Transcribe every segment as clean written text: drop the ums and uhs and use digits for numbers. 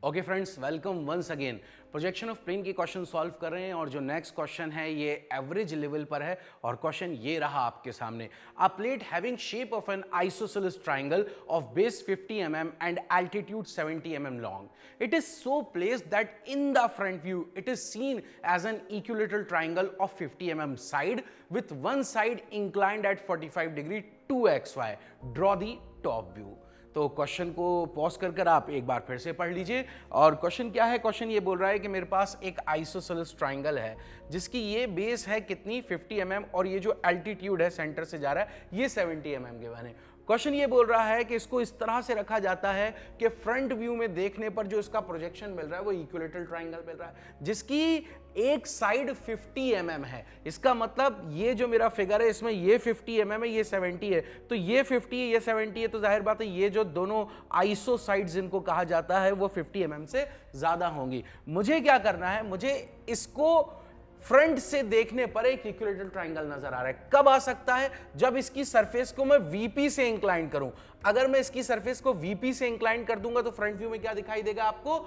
Okay friends, welcome once again. Projection of plane के question solve कर रहे हैं और जो नेक्स्ट क्वेश्चन है ये एवरेज लेवल पर है और क्वेश्चन ये रहा आपके सामने। A plate having shape of an isosceles triangle of base 50 mm and altitude 70 mm long. It is so placed that in the front view it is seen as an equilateral triangle of 50 mm side with one side inclined at 45 degree to XY। Draw the top view. तो question को pause कर आप एक बार फिर से पढ़ लीजिए। और क्वेश्चन क्या है? क्वेश्चन ये बोल रहा है कि मेरे पास एक आइसोसेलेस ट्राइंगल है जिसकी ये बेस है कितनी 50 mm और ये जो एल्टीट्यूड है सेंटर से जा रहा है ये 70 mm के बने। क्वेश्चन ये बोल रहा है कि इसको इस तरह से रखा जाता है कि फ्रंट व्यू में देखने पर जो इसका प्रोजेक्शन मिल रहा है वो इक्विलेटरल ट्राइंगल मिल रहा है जिसकी एक साइड 50 mm है। इसका मतलब ये जो मेरा फिगर है इसमें ये 50 mm है, ये 70 है, तो ये 50 है, ये 70 है, तो जाहिर बात है ये जो दोनों आइसो साइड्स जिनको कहा जाता है वो 50 mm से ज्यादा होंगी। मुझे क्या करना है? मुझे इसको फ्रंट से देखने पर एक इक्विलेटरल ट्राइंगल नजर आ रहा है। कब आ सकता है? जब इसकी सरफेस को मैं वीपी से इंक्लाइन करूं। अगर मैं इसकी सरफेस को वीपी से इंक्लाइन कर दूंगा तो फ्रंट व्यू में क्या दिखाई देगा आपको?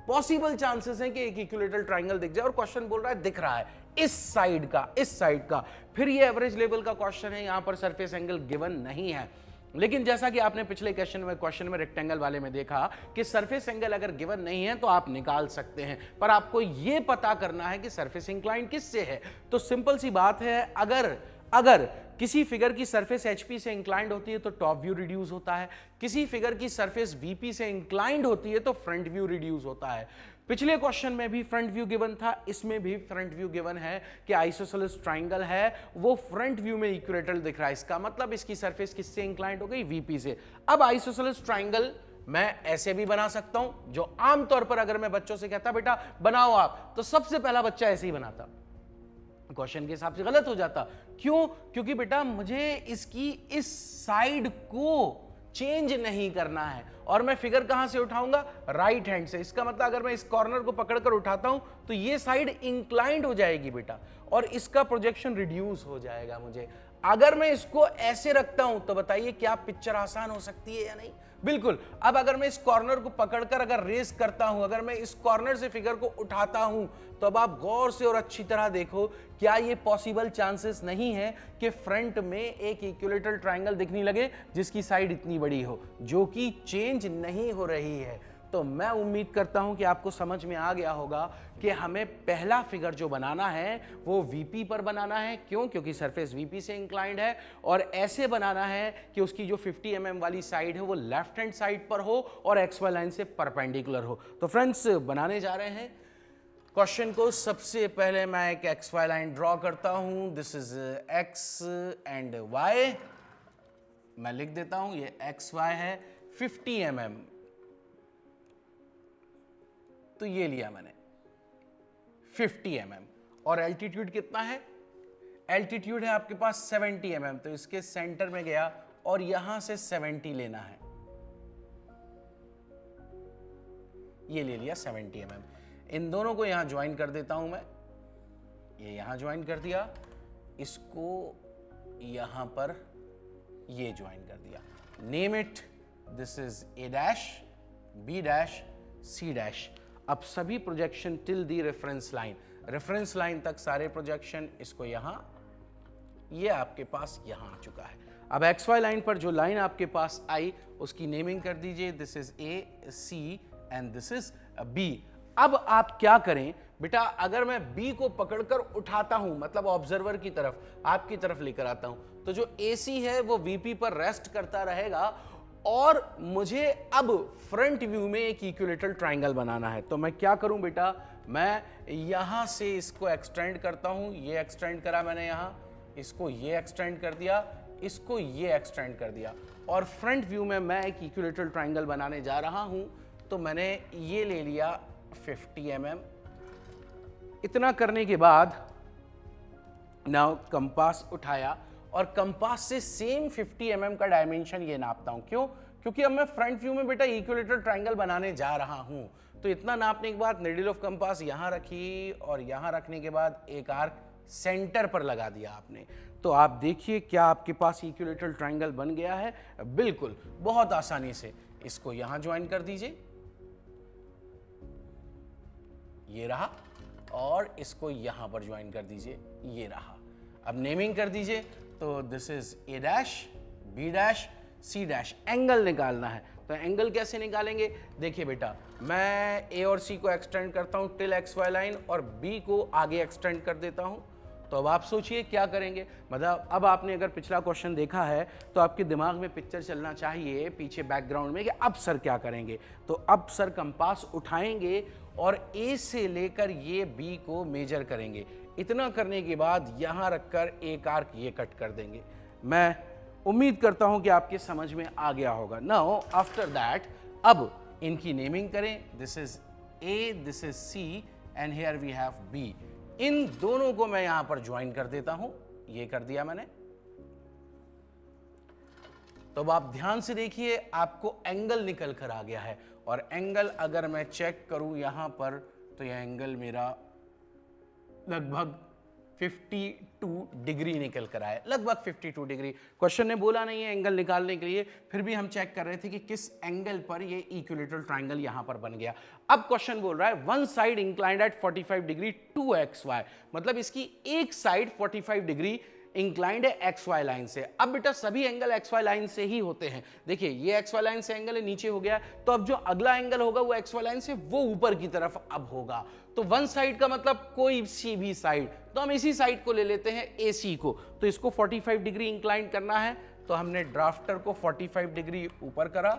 पॉसिबल चांसेस हैं कि एक इक्विलेटरल ट्राइंगल दिख जाए। और क्वेश्चन बोल रहा है दिख रहा है इस साइड का, इस साइड का। फिर ये एवरेज लेवल का क्वेश्चन है, यहां पर सरफेस एंगल गिवन नहीं है। लेकिन जैसा कि आपने पिछले क्वेश्चन में रेक्टेंगल वाले में देखा कि सरफेस एंगल अगर गिवन नहीं है तो आप निकाल सकते हैं, पर आपको यह पता करना है कि सरफेस इंक्लाइन किससे है। तो सिंपल सी बात है, अगर किसी फिगर की सरफेस एचपी से इंक्लाइंड होती है तो टॉप व्यू रिड्यूस होता है, किसी फिगर की सरफेस वीपी से इंक्लाइंड होती है तो फ्रंट व्यू रिड्यूस होता है। पिछले क्वेश्चन में भी फ्रंट व्यू गिवन था, इसमें भी फ्रंट व्यू गिवन है कि आइसोसेलेस ट्राइंगल है वो फ्रंट व्यू में इक्विलेटरल दिख रहा है। इसका मतलब इसकी सरफेस किससे इंक्लाइंड हो गई? वीपी से। अब आइसोसेलेस ट्राइंगल मैं ऐसे भी बना सकता हूं, जो आमतौर पर अगर मैं बच्चों से कहता बेटा बनाओ आप, तो सबसे पहला बच्चा ऐसे ही बनाता, क्वेश्चन के हिसाब से गलत हो जाता। क्यों? क्योंकि बेटा मुझे इसकी इस साइड को चेंज नहीं करना है और मैं फिगर कहां से उठाऊंगा? राइट हैंड से। इसका मतलब अगर मैं इस कॉर्नर को पकड़कर उठाता हूं तो ये साइड इंक्लाइंड हो जाएगी बेटा और इसका प्रोजेक्शन रिड्यूस हो जाएगा। मुझे अगर मैं इसको ऐसे रखता हूं तो बताइए क्या पिक्चर आसान हो सकती है या नहीं? बिल्कुल। अब अगर मैं इस कॉर्नर को पकड़कर अगर रेस करता हूं, अगर मैं इस कॉर्नर से फिगर को उठाता हूं, तो अब आप गौर से और अच्छी तरह देखो, क्या ये पॉसिबल चांसेस नहीं है कि फ्रंट में एक इक्विलेटरल ट्राइंगल दिखने लगे जिसकी साइड इतनी बड़ी हो, जो कि चेंज नहीं हो रही है। तो मैं उम्मीद करता हूं कि आपको समझ में आ गया होगा कि हमें पहला फिगर जो बनाना है वो वीपी पर बनाना है। क्यों? क्योंकि सरफेस वीपी से इंक्लाइंड है और ऐसे बनाना है कि उसकी जो 50 mm वाली साइड है वो लेफ्ट हैंड साइड पर हो और एक्सवाई लाइन से परपेंडिकुलर हो। तो फ्रेंड्स बनाने जा रहे हैं क्वेश्चन को। सबसे पहले मैं एक XY लाइन ड्रॉ करता हूं। This is X and Y। मैं लिख देता हूं ये XY है 50 mm, तो ये लिया मैंने 50 mm। और एल्टीट्यूड कितना है? एल्टीट्यूड है आपके पास 70 mm, तो इसके सेंटर में गया और यहां से 70 लेना है, ये ले लिया 70 mm। इन दोनों को यहां ज्वाइन कर देता हूं मैं, ये यहां ज्वाइन कर दिया, इसको यहां पर ये ज्वाइन कर दिया। Name it, this is A dash, B dash, C dash. अब सभी projection till the reference line, reference line तक सारे प्रोजेक्शन, इसको यहां, ये आपके पास यहां आ चुका है। अब XY लाइन पर जो लाइन आपके पास आई उसकी नेमिंग कर दीजिए, this is A, C and this is B। अब आप क्या करें बेटा, अगर मैं B को पकड़कर उठाता हूं, मतलब ऑब्जर्वर की तरफ, आपकी तरफ लेकर आता हूं, तो जो AC है वो VP पर रेस्ट करता रहेगा और मुझे अब फ्रंट व्यू में एक इक्विलेटरल ट्राइंगल बनाना है। तो मैं क्या करूं बेटा, मैं यहां से इसको एक्सटेंड करता हूं, ये एक्सटेंड करा मैंने यहां, इसको ये एक्सटेंड कर दिया, इसको ये एक्सटेंड कर दिया और फ्रंट व्यू में मैं एक इक्विलेटरल ट्राइंगल बनाने जा रहा हूं। तो मैंने ये ले लिया 50 mm। इतना करने के बाद नाउ कंपास उठाया और कंपास से सेम 50 mm का डायमेंशन ये नापता हूं। क्यों? क्योंकि अब मैं फ्रंट व्यू में बेटा इक्विलेटरल ट्राइंगल बनाने जा रहा हूं। तो इतना नापने के बाद नीडल ऑफ कंपास यहां रखी और यहां रखने के बाद एक आर्क सेंटर पर लगा दिया आपने। तो आप देखिए क्या आपके पास इक्विलेटरल ट्राइंगल बन गया है? बिल्कुल, बहुत आसानी से। इसको यहां ज्वाइन कर दीजिए, ये रहा, और इसको यहां पर ज्वाइन कर दीजिए, ये रहा। अब नेमिंग कर दीजिए, तो this is A dash, B dash, C dash. Angle निकालना है, तो एंगल कैसे निकालेंगे? देखिए बेटा, मैं ए और सी को एक्सटेंड करता हूं टिल एक्स वाई लाइन और बी को आगे एक्सटेंड कर देता हूं। तो अब आप सोचिए क्या करेंगे। मतलब अब आपने अगर पिछला क्वेश्चन देखा है तो आपके दिमाग में पिक्चर चलना चाहिए पीछे बैकग्राउंड में कि अब सर क्या करेंगे। तो अब सर कंपास उठाएंगे और ए से लेकर ये बी को मेजर करेंगे। इतना करने के बाद यहां रखकर एक आर्क ये कट कर देंगे। मैं उम्मीद करता हूं कि आपके समझ में आ गया होगा। नाउ आफ्टर दैट अब इनकी नेमिंग करें। This is A, this is C and here we have B. इन दोनों को मैं यहां पर ज्वाइन कर देता हूं, ये कर दिया मैंने। तो अब आप ध्यान से देखिए, आपको एंगल निकल कर आ गया है, और एंगल अगर मैं चेक करूं यहां पर तो यह एंगल मेरा लगभग 52 डिग्री निकल कर आया, लगभग 52 डिग्री। क्वेश्चन ने बोला नहीं है एंगल निकालने के लिए, फिर भी हम चेक कर रहे थे कि किस एंगल पर ये इक्विलेटरल ट्रायंगल यहां पर बन गया। अब क्वेश्चन बोल रहा है one side inclined at 45 degree to X Y, मतलब इसकी एक साइड 45 डिग्री इंक्लाइंड है एक्स वाई लाइन से। अब बेटा सभी एंगल एक्स वाई लाइन से ही होते हैं। देखिए ये एक्स वाई लाइन से एंगल है, नीचे हो गया, तो अब जो अगला एंगल होगा वो एक्स वाई लाइन से वो ऊपर की तरफ अब होगा। तो वन साइड का मतलब कोई सी भी साइड, तो हम इसी साइड को ले लेते हैं ए सी को। तो इसको 45 डिग्री इंक्लाइन करना है, तो हमने ड्राफ्टर को 45 डिग्री ऊपर करा,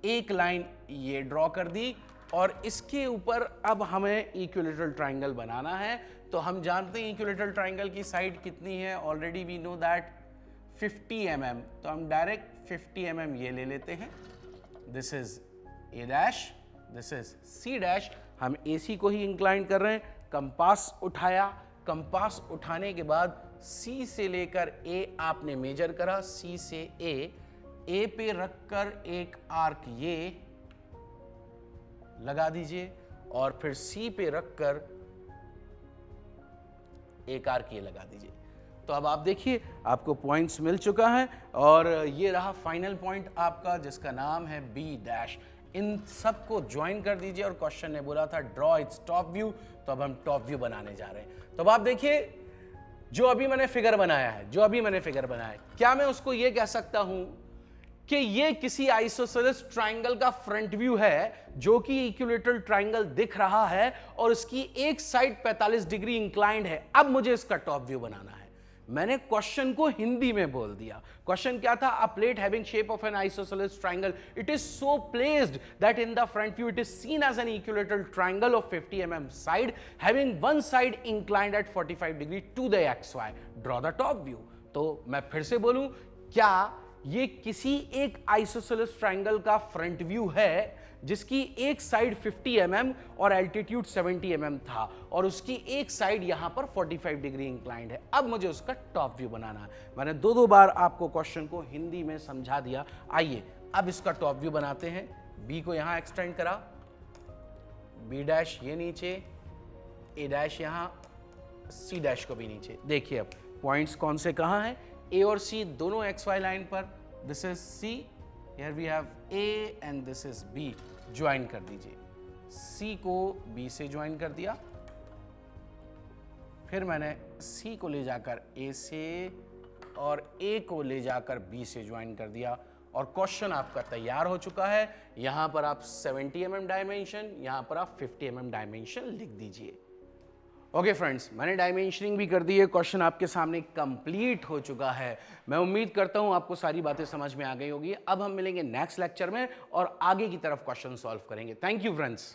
एक लाइन ये ड्रॉ कर दी, और इसके ऊपर अब हमें इक्विलेटरल ट्रायंगल बनाना है। तो हम जानते हैं इक्विलेटरल ट्रायंगल की साइड कितनी है, already we know that 50 mm। तो हम डायरेक्ट 50 mm ये ले लेते हैं। This is A dash, this is C dash. हम ए सी को ही इंक्लाइन कर रहे हैं। कंपास उठाया, कंपास उठाने के बाद सी से लेकर ए आपने मेजर करा, सी से ए पे रखकर एक आर्क ये लगा दीजिए, और फिर सी पे रखकर एक आर्क ये लगा दीजिए। तो अब आप देखिए आपको पॉइंट्स मिल चुका है, और ये रहा फाइनल पॉइंट आपका जिसका नाम है बी डैश। इन सबको ज्वाइन कर दीजिए, और क्वेश्चन ने बोला था ड्रॉ इट्स टॉप व्यू, तो अब हम टॉप व्यू बनाने जा रहे हैं। तो अब आप देखिए जो अभी मैंने फिगर बनाया है, क्या मैं उसको ये कह सकता हूं कि ये किसी आइसोसेलेस ट्रायंगल का फ्रंट व्यू है जो कि इक्विलेटरल ट्रायंगल दिख रहा है और इसकी एक साइड 45 डिग्री इंक्लाइंड है। अब मुझे इसका टॉप व्यू बनाना है। मैंने क्वेश्चन को हिंदी में बोल दिया। क्वेश्चन क्या था? A plate having shape of an isosceles triangle, it is so placed that in the front view it is seen as an equilateral triangle of 50 mm side having one side inclined at 45 degree to the X Y. Draw the top view. तो मैं फिर से बोलूं, क्या ये किसी एक isosceles triangle का फ्रंट व्यू है जिसकी एक साइड 50 mm और एल्टीट्यूड 70 mm था, और उसकी एक साइड यहां पर 45 डिग्री इंक्लाइंड है। अब मुझे उसका टॉप व्यू बनाना है। मैंने दो बार आपको क्वेश्चन को हिंदी में समझा दिया। आइए अब इसका टॉप व्यू बनाते हैं। बी को यहां एक्सटेंड करा, बी डैश ये नीचे, ए डैश यहां, सी डैश को भी नीचे। देखिए अब पॉइंट्स कौन से कहां हैं, ए और सी दोनों एक्स वाई लाइन पर। This is C, here we have A and this is B. Join कर दीजिए, सी को बी से ज्वाइन कर दिया, फिर मैंने सी को ले जाकर ए से और ए को ले जाकर बी से ज्वाइन कर दिया, और क्वेश्चन आपका तैयार हो चुका है। यहां पर आप 70 mm डायमेंशन, यहां पर आप 50 mm डायमेंशन लिख दीजिए। ओके फ्रेंड्स, मैंने डायमेंशनिंग भी कर दी है, क्वेश्चन आपके सामने कंप्लीट हो चुका है। मैं उम्मीद करता हूं आपको सारी बातें समझ में आ गई होगी। अब हम मिलेंगे नेक्स्ट लेक्चर में और आगे की तरफ क्वेश्चन सॉल्व करेंगे। Thank you friends.